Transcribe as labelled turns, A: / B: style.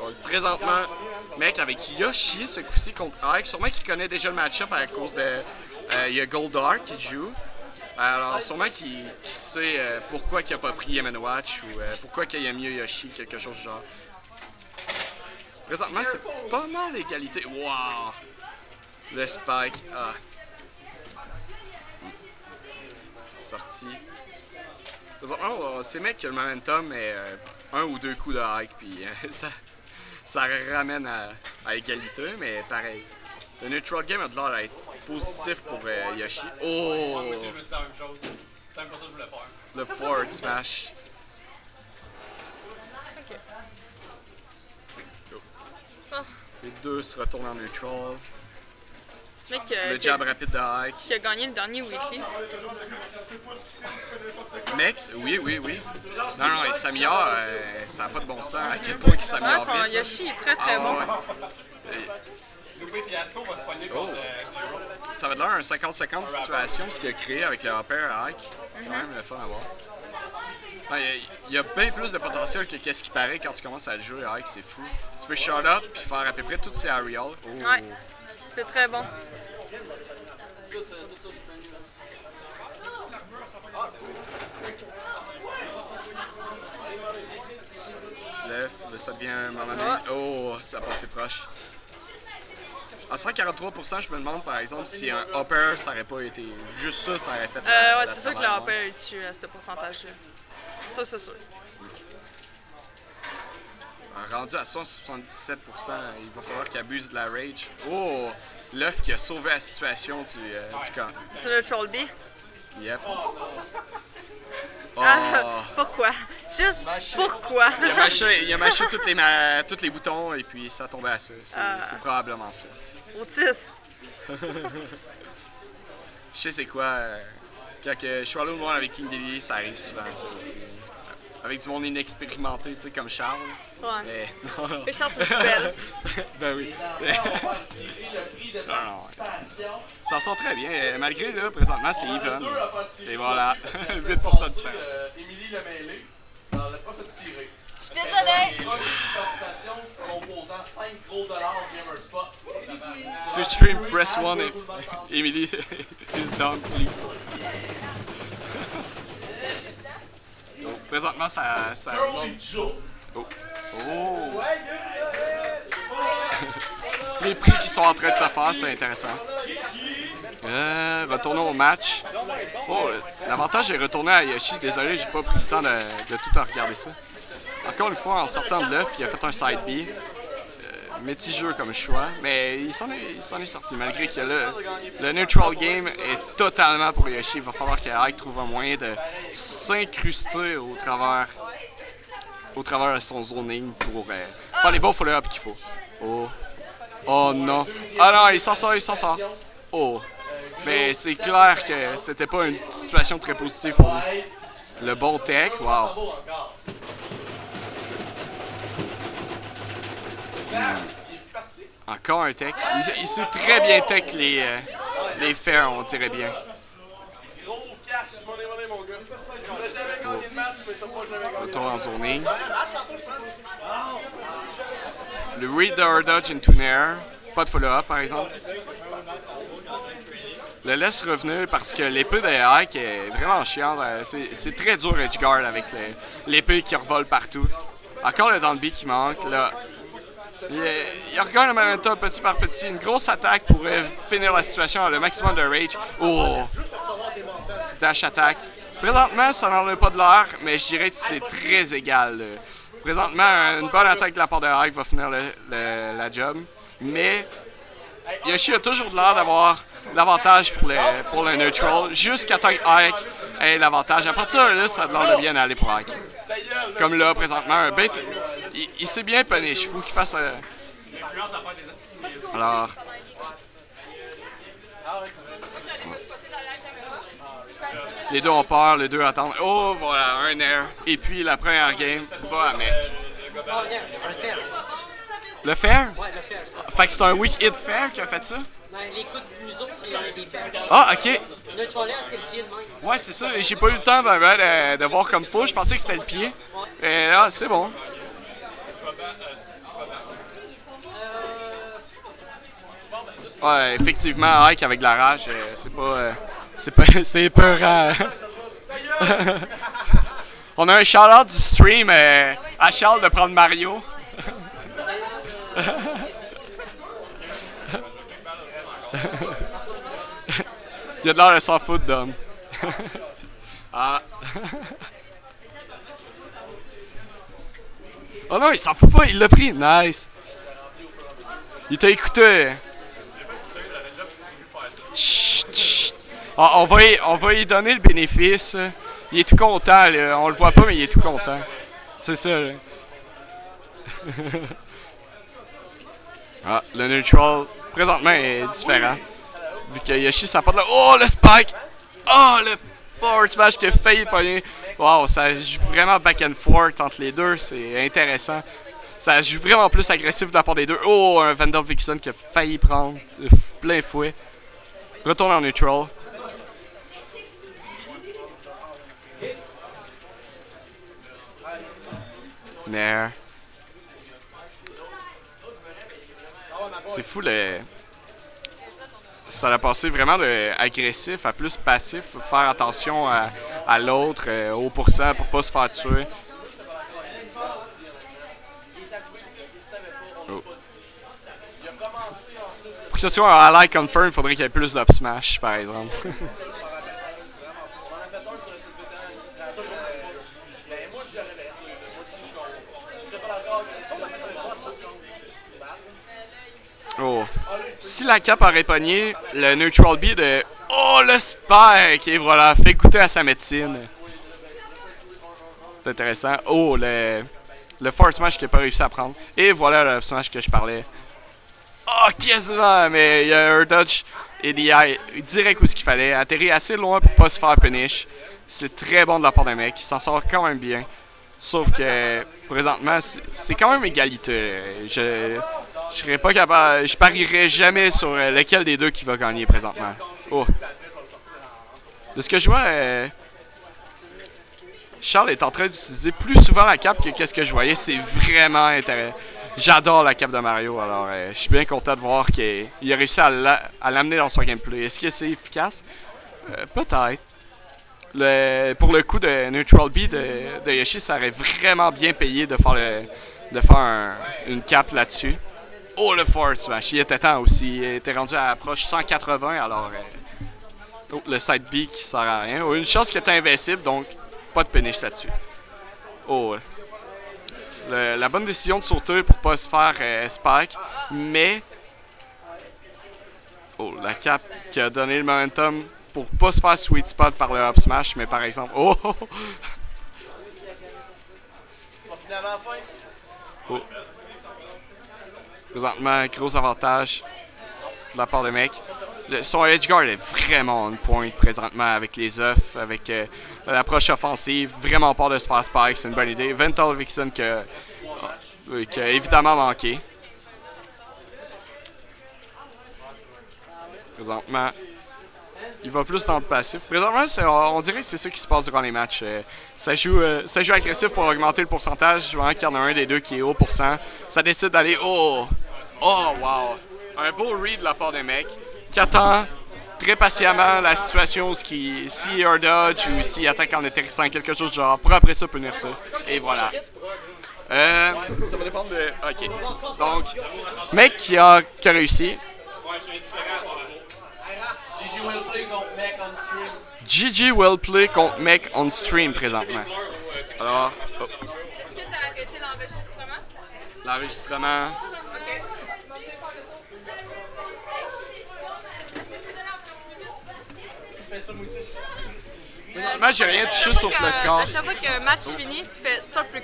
A: Donc, présentement, mec, avec Yoshi ce coup-ci contre Ike. Sûrement qu'il connaît déjà le match-up à cause de. Il y a Goldar qui joue. Alors, sûrement qu'il sait pourquoi il n'a pas pris Game & Watch ou pourquoi il a mieux Yoshi, quelque chose du genre. Présentement, c'est pas mal l'égalité. Wow! Le spike. Ah. Sorti. Présentement, c'est mec qui a le momentum, mais un ou deux coups de hike, puis ça ramène à égalité, mais pareil. Le neutral game a de l'air d'être positif pour Yoshi. Oh!
B: Moi aussi, je me suis dit la même chose. C'est même pas ça que je voulais faire.
A: Le forward smash.
C: Oh.
A: Les deux se retournent en neutral.
C: Mec,
A: Le jab rapide de hike.
C: qui a gagné le dernier weekly.
A: Mec, oui. Non, il s'améliore, ça n'a pas de bon sens à quel point il s'améliore
C: Son
A: vite.
C: Yoshi est très très bon.
B: Loupé Fiasco va se pogner contre Zero.
A: Ça va de l'air un 50-50 situation, ce qu'il a créé avec le hopper à Ike. C'est quand même le fun à voir. Il y a bien plus de potentiel que qu'est-ce qui paraît quand tu commences à le jouer à Ike, c'est fou. Tu peux shot up puis faire à peu près toutes ses aerials. Oh.
C: Ouais, c'est très bon.
A: Là, ça devient un moment donné. Oh, ça a passé proche. À 143%, je me demande par exemple si un hopper, ça aurait pas été. Juste ça aurait fait.
C: Ouais, c'est sûr que le hopper est dessus à ce pourcentage-là. Ça, c'est sûr.
A: Rendu à 177%, il va falloir qu'il abuse de la rage. Oh! L'œuf qui a sauvé la situation du camp.
C: Tu le troll B?
A: Yep. Oh.
C: Ah, pourquoi? Juste pourquoi?
A: Il a mâché tous les boutons et puis ça tombait à ça. C'est probablement ça.
C: Autiste.
A: Je sais c'est quoi. Quand je suis allé au noir avec King Dilly, ça arrive souvent ça aussi. Avec du monde inexpérimenté, tu sais, comme Charles.
C: Ouais.
A: Mais non.
C: Fais Charles sur une poubelle.
A: Ben oui. Non. Ça sort très bien. Malgré là, présentement, c'est even. Et voilà. 8% de différence.
D: Émilie l'a mêlé. Elle l'a pas fait tirer.
C: Je suis désolée.
D: Participation composant 5 gros dollars Gamerspot.
A: To stream, press 1 if Emily is down, please. Donc, présentement, ça Oh. Oh. Les prix qui sont en train de se faire, c'est intéressant. Retournons au match. Oh, l'avantage est retourné à Yoshi. Désolé, j'ai pas pris le temps de tout regarder ça. Encore une fois, en sortant de l'œuf, il a fait un side B. Métigeux comme choix, mais il s'en est sorti malgré que le neutral game est totalement pour Yoshi. Il va falloir que Ike trouve un moyen de s'incruster au travers de son zoning pour faire les bons follow-up qu'il faut. Oh. Oh non. Ah non, il s'en sort. Oh. Mais c'est clair que c'était pas une situation très positive pour lui. Le bon tech, wow. Encore un tech. Il sait très bien tech les fairs, on dirait bien. Retour en zoning. Le read the dodge into nair. Pas de follow-up par exemple. Le laisse revenir parce que l'épée de Ike est vraiment chiante. C'est très dur edgeguard avec l'épée qui revole partout. Encore le down B qui manque. Là. Il regarde le momentum petit par petit. Une grosse attaque pourrait finir la situation à le maximum de rage. Oh! Dash attack. Présentement, ça n'en a pas de l'air, mais je dirais que c'est très égal. Présentement, une bonne attaque de la part de Ike va finir la job. Mais Yoshi a toujours de l'air d'avoir l'avantage pour le neutral, jusqu'à temps que Ike ait l'avantage. À partir de là, ça a de l'air de bien aller pour Ike. Comme là, présentement, un bait, il sait bien punish. Il faut qu'il fasse... Alors... Les deux ont peur, les deux attendent. Oh, voilà, un air. Et puis, la première game va à mec. Le fair?
E: Ouais, le fair.
A: Fait que c'est un weak hit fair qui a fait ça?
E: Ben, les coups de museau, c'est des fairs.
A: Ah, ok.
E: Le troller, c'est le pied de même.
A: Ouais, c'est ça. J'ai pas eu le temps de voir comme faut. Je pensais que c'était le pied. Et là, c'est bon. Ouais, effectivement, Ike avec de la rage, c'est pas. C'est épeurant. On a un shout-out du stream à Charles de prendre Mario. Il a de l'air de s'en foutre, Dom. Ah. Oh non, il s'en fout pas, il l'a pris. Nice. Il t'a écouté. Chut, chut. On va y donner le bénéfice. Il est tout content, là. On le voit pas, mais il est tout content. C'est ça, là. Ah, le neutral, présentement, est différent. Vu que Yoshi ça porte là. Oh, le spike! Oh, le forward smash qui a failli pogner. Wow, ça joue vraiment back and forth entre les deux. C'est intéressant. Ça joue vraiment plus agressif de la part des deux. Oh, un Vandal Vixen qui a failli prendre plein fouet. Retourne en neutral. Nair. C'est fou le. Ça a passé vraiment de agressif à plus passif. Faut faire attention à l'autre, au pourcent pour pas se faire tuer. Oh. Pour que ce soit un ally confirm, il faudrait qu'il y ait plus d'up smash par exemple. Oh. Si la cape aurait pogné le neutral B de oh le spike et voilà, fait goûter à sa médecine. C'est intéressant. Oh le forward smash qu'il n'a pas réussi à prendre. Et voilà le smash que je parlais. Oh quasiment, mais il y a un dodge et DI direct où ce qu'il fallait. Atterri assez loin pour pas se faire punish. C'est très bon de la part d'un mec. Il s'en sort quand même bien. Sauf que présentement c'est quand même égalité. Je serais pas capable. Je parierais jamais sur lequel des deux qui va gagner présentement. Oh. De ce que je vois, Charles est en train d'utiliser plus souvent la cape que qu'est-ce que je voyais. C'est vraiment intéressant. J'adore la cape de Mario. Alors, je suis bien content de voir qu'il a réussi à l'amener dans son gameplay. Est-ce que c'est efficace? Peut-être. Pour le coup de Neutral B de Yoshi, ça aurait vraiment bien payé de faire une cape là-dessus. Oh, le forward smash, il était temps aussi. Il était rendu à l'approche 180, alors le side B qui sert à rien. Oh, une chance qu'il était invincible, donc pas de punish là-dessus. Oh, la bonne décision de sauter pour pas se faire spike, mais oh, la cap qui a donné le momentum pour pas se faire sweet spot par le up smash, mais par exemple, oh! Oh. Présentement, gros avantage de la part des mecs. Son edge guard est vraiment on point présentement avec les œufs, avec l'approche offensive. Vraiment pas de se faire spike, c'est une bonne idée. Vandal Vixen qui a évidemment manqué. Présentement, il va plus dans le passif. Présentement, on dirait que c'est ça qui se passe durant les matchs. Ça joue agressif pour augmenter le pourcentage. Je vois qu'il y en a un des deux qui est haut pourcent. Ça décide d'aller oh! Oh, wow! Un beau read de la part des mecs qui attend très patiemment la situation s'il y a un dodge ou s'il attaque en atterrissant, quelque chose du genre, pour après ça punir ça. Et voilà. Ça va dépendre de... Ok. Donc, mec qui a réussi. GG well play contre mec on stream présentement. Alors, oh.
C: Est-ce que tu as arrêté l'enregistrement?
A: L'enregistrement.
C: Ok.
A: Présentement, j'ai rien touché sauf le score.
C: À chaque fois qu'un match finit, tu fais stop recording.